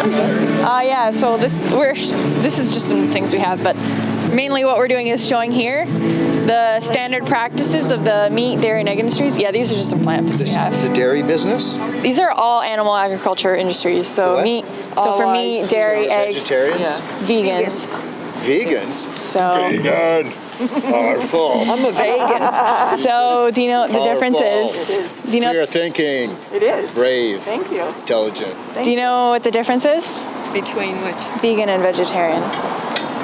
Yeah, so this is just some things we have, but mainly what we're doing is showing here the standard practices of the meat, dairy, and egg industries. Yeah, these are just some plant pits we have. The dairy business? These are all animal agriculture industries. So meat, so for meat, dairy, eggs, vegetarians? Vegans. Vegans? So vegan. Powerful. I'm a vegan. So do you know what the difference is? Do you know? Clear thinking. It is. Brave. Thank you. Intelligent. Do you know what the difference is? Between which? Vegan and vegetarian.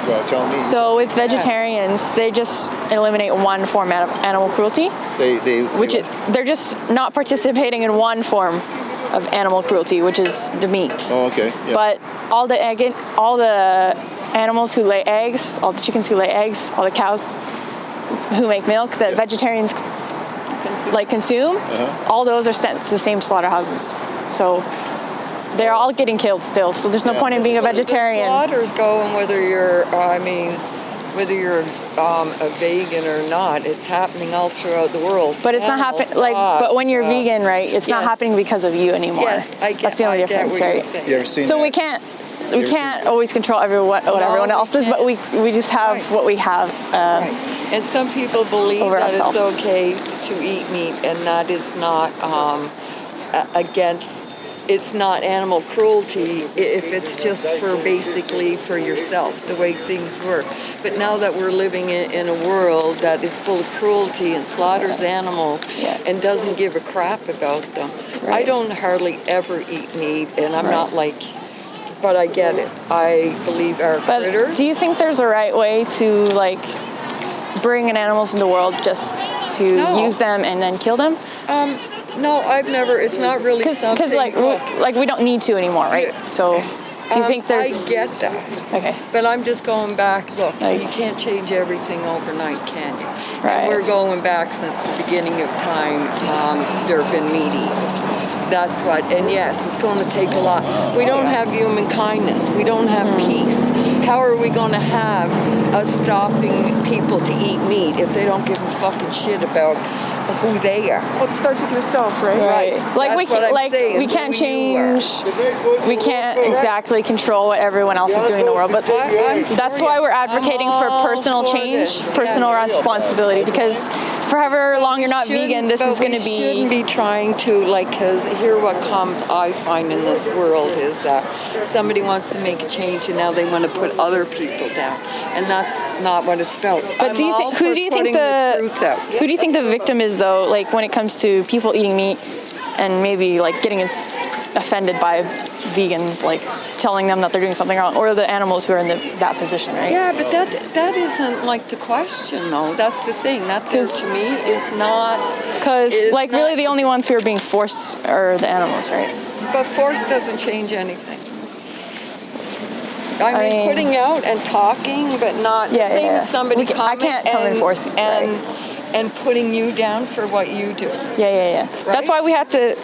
Well, tell me. So with vegetarians, they just eliminate one form of animal cruelty. They're just not participating in one form of animal cruelty, which is the meat. Oh, okay. Yeah. But all the animals who lay eggs, all the chickens who lay eggs, all the cows who make milk that vegetarians consume, all those are sent to the same slaughterhouses. So they're all getting killed still. So there's no point in being a vegetarian. The slaughters go, and whether you're a vegan or not, it's happening all throughout the world. But it's not happening. But when you're vegan, right? It's not happening because of you anymore. Yes, I get. That's the only difference, right? You ever seen So that? we can't always control what everyone else does, but we just have what we have. And some people believe that ourselves. it's okay to eat meat, and that is not against. It's not animal cruelty if it's just for yourself, the way things work. But now that we're living in a world that is full of cruelty and slaughters animals and doesn't give a crap about them, I don't hardly ever eat meat, and I'm not but I get it. I believe our critters. But do you think there's a right way to bring in animals into the world just to use them and then kill them? No, I've never. It's not really something. Because we don't need to anymore, right? So do you think there's? I get that. Okay. But I'm just going back. Look, you can't change everything overnight, can you? Right. And we're going back since the beginning of time. There have been meat eaters. That's what. And yes, it's going to take a lot. We don't have human kindness. We don't have peace. How are we going to have us stopping people to eat meat if they don't give a fucking shit about who they are? Well, it starts with yourself, right? Right. We can't change. We can't exactly control what everyone else is doing in the world, but that's why we're advocating for personal change, personal responsibility. Because for however long you're not vegan, this is going to be. We shouldn't be trying to because here what comes I find in this world is that somebody wants to make a change and now they want to put other people down, and that's not what it's about. But who do you think the victim is though? When it comes to people eating meat and maybe getting offended by vegans, telling them that they're doing something wrong, or the animals who are in that position, right? Yeah, but that isn't the question though. That's the thing. That to me is not. Because really the only ones who are being forced are the animals, right? But force doesn't change anything. I mean, putting out and talking, but not the same as somebody coming I can't come and force you, and putting you down for what you do. Yeah. Right? That's why we have to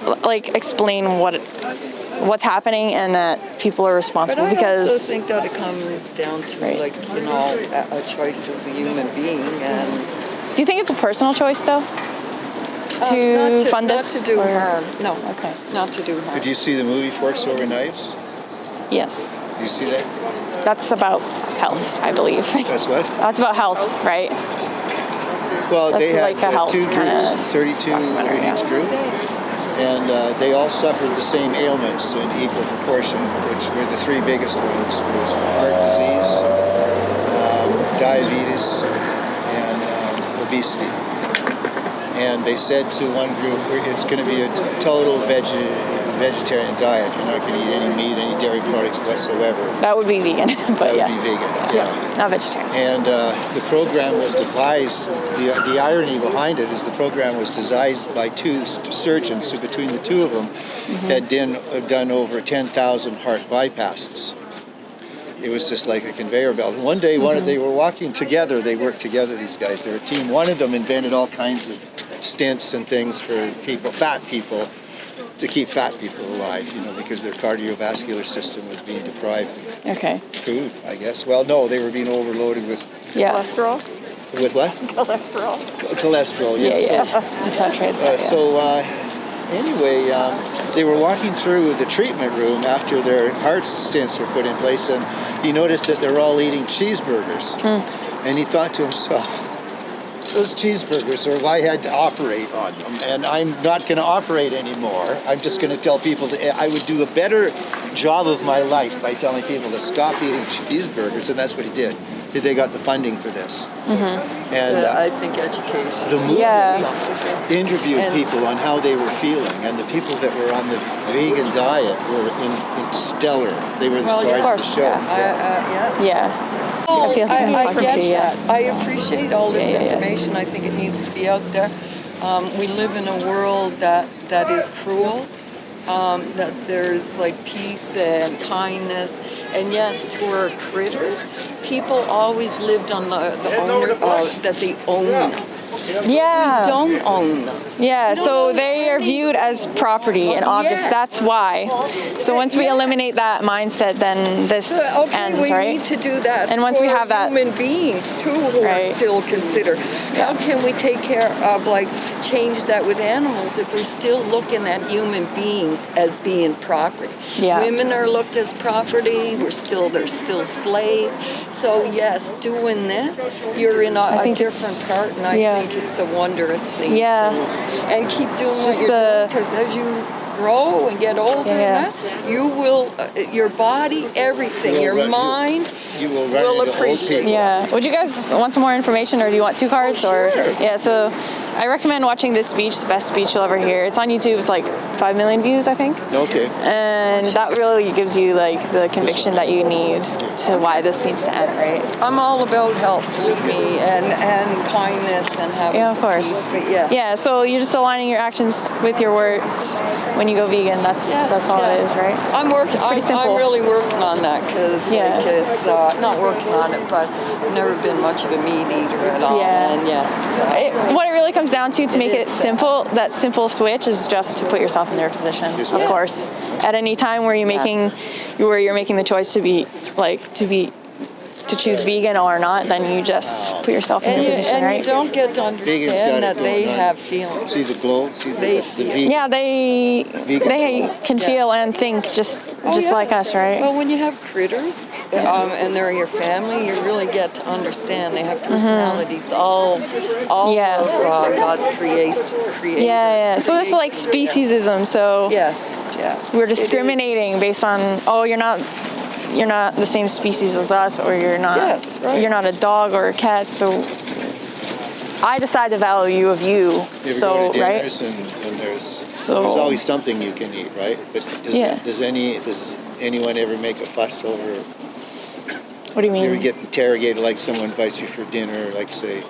explain what's happening and that people are responsible. But I also think that it comes down to a choice as a human being. And do you think it's a personal choice though? To fund this? Not to do harm. No. Okay. Not to do harm. Did you see the movie Forks Over Knives? Yes. Did you see that? That's about health, I believe. That's what? That's about health, right? Well, That's they had a health 2 groups, 32 in each group, and they all suffered the same ailments in equal proportion, which were the 3 biggest ones. There was heart disease, diabetes, and obesity. And they said to one group, it's going to be a total vegetarian diet. You're not going to eat any meat, any dairy products whatsoever. That would be vegan, but That would be vegan, yeah. Not vegetarian. And the program was devised, the irony behind it is the program was devised by 2 surgeons who between the 2 of them had done over 10,000 heart bypasses. It was just like a conveyor belt. One day, they were walking together. They worked together, these guys. They were a team. One of them invented all kinds of stents and things for people, fat people, to keep fat people alive, because their cardiovascular system was being deprived of food, I guess. Well, no, they were being overloaded with cholesterol. With what? Cholesterol. Cholesterol, yes. Yeah. That's not trade. anyway, they were walking through the treatment room after their heart stents were put in place, and he noticed that they're all eating cheeseburgers. And he thought to himself, those cheeseburgers are why I had to operate on them, and I'm not going to operate anymore. I'm just going to tell people that I would do a better job of my life by telling people to stop eating cheeseburgers, and that's what he did. They got the funding for this. And I think education. the movie Yeah. interviewed And- people on how they were feeling, and the people that were on the vegan diet were in stellar. They were the Well, stars yeah, of the show. Yeah. Yeah. Oh, I feel it's I hypocrisy, get yeah. that. I appreciate all this Yeah. information. I think it needs to be out there. We live in a world that is cruel, that there's like peace and kindness. And yes, to our critters, people always lived on the owner that they own. Yeah. We don't own them. Yeah, so they are viewed as property and objects. Yes. That's why. So once we eliminate that mindset, then this ends, we right? need to do that. And once we have that- human beings too, who Right. are still considered. How can we take care of change that with animals if we're still looking at human beings as being property? Yeah. Women are looked as property. They're still slaves. So yes, doing this, you're in a think different it's- part, and I yeah. think it's a wondrous thing. Yeah. And keep doing what just you're doing, the- because as you grow and get older, Yeah. you will, your body, everything, You will your run- mind You will run into old appreciate. people. Yeah. Would you guys want some more information, or do you want 2 cards? Or Sure. yeah. So I recommend watching this speech, the best speech you'll ever hear. It's on YouTube. It's like 5 million views, I think. Okay. And that really gives you like the conviction that you need to why this needs to end, right? I'm all about help, believe me, and kindness and having Yeah, of some course. peace, but yeah. Yeah, so you're just aligning your actions with your words when you go vegan. That's all it is, right? I'm working. It's pretty simple. I'm really working on that because Yeah. it's not working on it, but I've never been much of a meat eater at all. Yeah. And yes, What it really comes down to make It it is simple, that simple switch is just to put yourself in their position. Yes. Of course, at any time where you're making the choice to choose vegan or not, then you just put yourself in and their you, position, and right? you don't get to Vegans got understand it that they going on. have feelings. See the glow? See the They vegan? Yeah, they can Yeah. feel and think just yes. like us, right? Well, when you have critters and they're your family, you really get to understand they have personalities. All Yeah. of God's creation. Yeah. So this is like speciesism. So Yes. Yeah. we're discriminating based on, oh, you're not the same species as us, or you're not Yes, right. you're not a dog or a cat. So I decide the value of you. You ever So go to right. dinners and there's So- always something you can eat, right? But Yeah. does anyone ever make a fuss over? What do you You ever mean? get interrogated, like someone invites you for dinner, like say,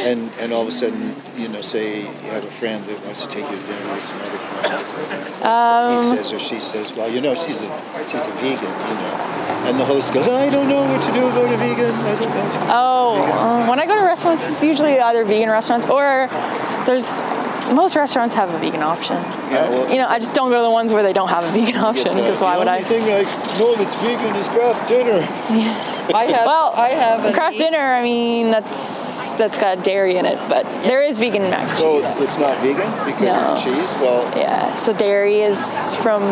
and all of a sudden, say you have a friend that wants to take you to dinner with some other friends. He says or she says, well, she's a vegan, and the host goes, I don't know what to do about a vegan. I don't know. Oh, when I go to restaurants, it's usually either vegan restaurants or most restaurants have a vegan option. Yeah, well- I just don't go to the ones where they don't have a vegan option, because why would I? The only thing I know that's vegan is craft dinner. I have a craft dinner, I mean, that's got dairy in it, but there is vegan mac and So cheese. it's not vegan because No. of the cheese? Well, Yeah, so dairy is from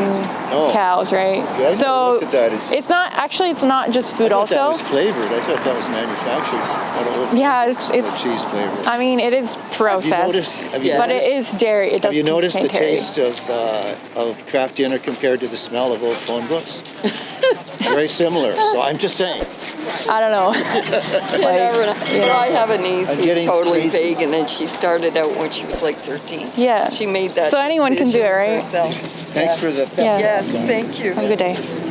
cows, right? Yeah, I never so looked at that as- it's not just food I thought that also. was flavored. I thought that was manufactured. I don't know if Yeah, it's cheese flavored. I mean, it is processed, have you but it noticed- is dairy. It Have you doesn't noticed the contain dairy. taste of craft dinner compared to the smell of old phone books? Very similar. So I'm just saying. I don't know. You never know. Well, I have a niece I'm who's getting totally crazy. vegan, and she started out when she was like 13. Yeah. She made that. So anyone can do it, decision right? herself. Thanks Yeah. for the Yeah. Yes, thank you. Have a good day.